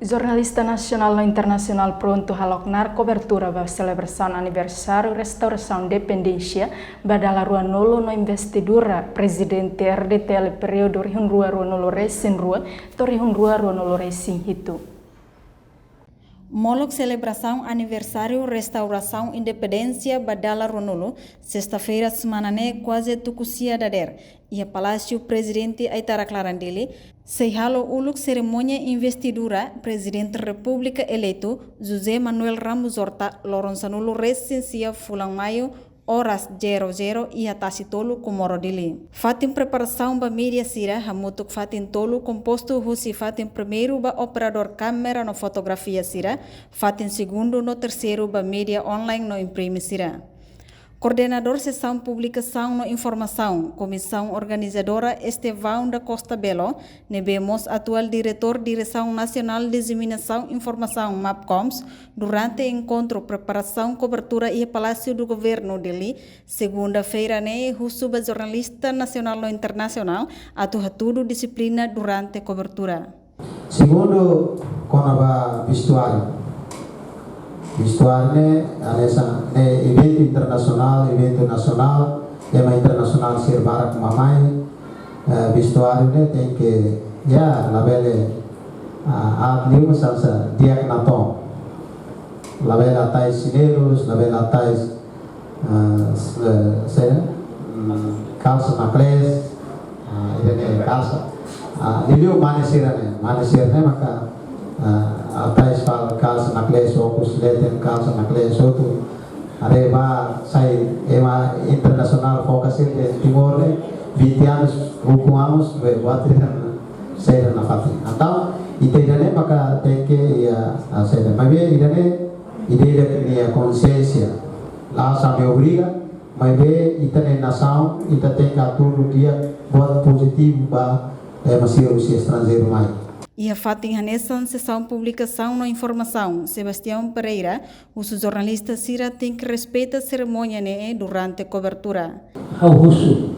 Jornalista nacional e internacional pronto haloknar cobertura da celebração aniversário restauração dependência badala rua nolo no investidura presidente RDTL período rihun rua nolo resin rua torihun rua nolo resin hitu. Molok celebração aniversário restauração independência badala ronolo sexta-feira semana quase tucusia dader ia palácio presidente Aitara Clarandili seihalo uluk cerimônia investidura presidente república eleito José Manuel Ramos Horta loronsanulo resensia fulang maio horas 00 e atasi tolu Komoro Dili. Fatin preparação ba mídia sira hamutuk fatin tolu composto husi fatin primeiro ba operador câmera no fotografia sira, fatin segundo no terceiro ba mídia online no imprime sira. Coordenador Sessão Publicação no Informação, Comissão Organizadora Estevão da Costa Belo, nebemos atual Diretor Direção Nacional de Disseminação Informação MAPCOMS, durante encontro preparação cobertura e Palácio do Governo dele, segunda-feira Rusuba jornalista nacional ou internacional, atudo disciplina durante cobertura. Segundo, konaba Vestuário evento internacional, evento nacional, tema internacional ser barak mamai, vestuário tem que labele liu salsa diak nato, labele atais chinelos, labele atais calça macles, ini calça, liu manisirane maka atais fal calça nakles opus leten calça nakles outro areba sai ema internacional fokus de timor de 20 anos hukumamos buat saya na fati atau idane maka teke ya saya mabe idane ideia que consciência lá sabe obriga mabe itane nação ita tenka tudo dia buat positivo ba masih Rusia estrangeiro mais. E a fatin hanesan sessão publicação no informação, Sebastião Pereira, o jornalista Sira tem que respeitar a cerimônia durante a cobertura. Ao russo,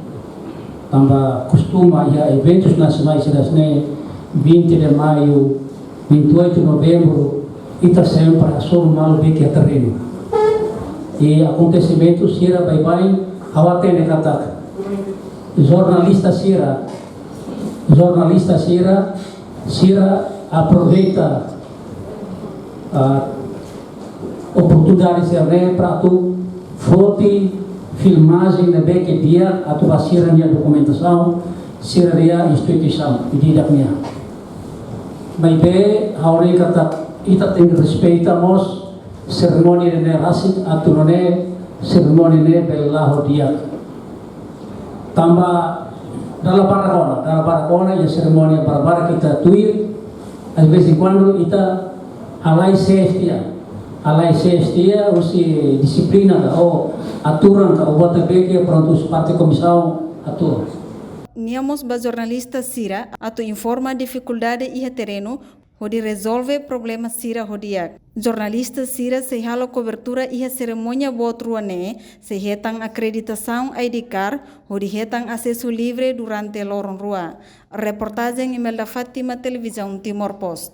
também costuma ir eventos nacionais das 20 de maio, 28 de novembro, e está sempre a solo malo bem que é terreno. E acontecimentos Sira bye awatene katak. Jornalista Sira aproveita a oportunidade para tu foto, filmagem de que dia a tua Sira minha documentação, Sira dia instituição e dia minha. Mas bem, a hora que ita tem respeitamos cerimônia de rasit atau cerimônia de belah dia. Tambah dalam parakona ya cerimônia para kita tuir às vezes quando ita alai sextia usi disiplina ou aturan ka o bota beke pronto parte comissão atur. Niamos ba jornalista Sira atu informa dificuldade e terreno hodi resolve problema Sira hodiak. Jornalista Sira se halo cobertura e a cerimônia botruane se hetang acreditação ID card hodi hetang acesso livre durante loron rua. Reportagem Imelda Fátima Televisão Timor Post.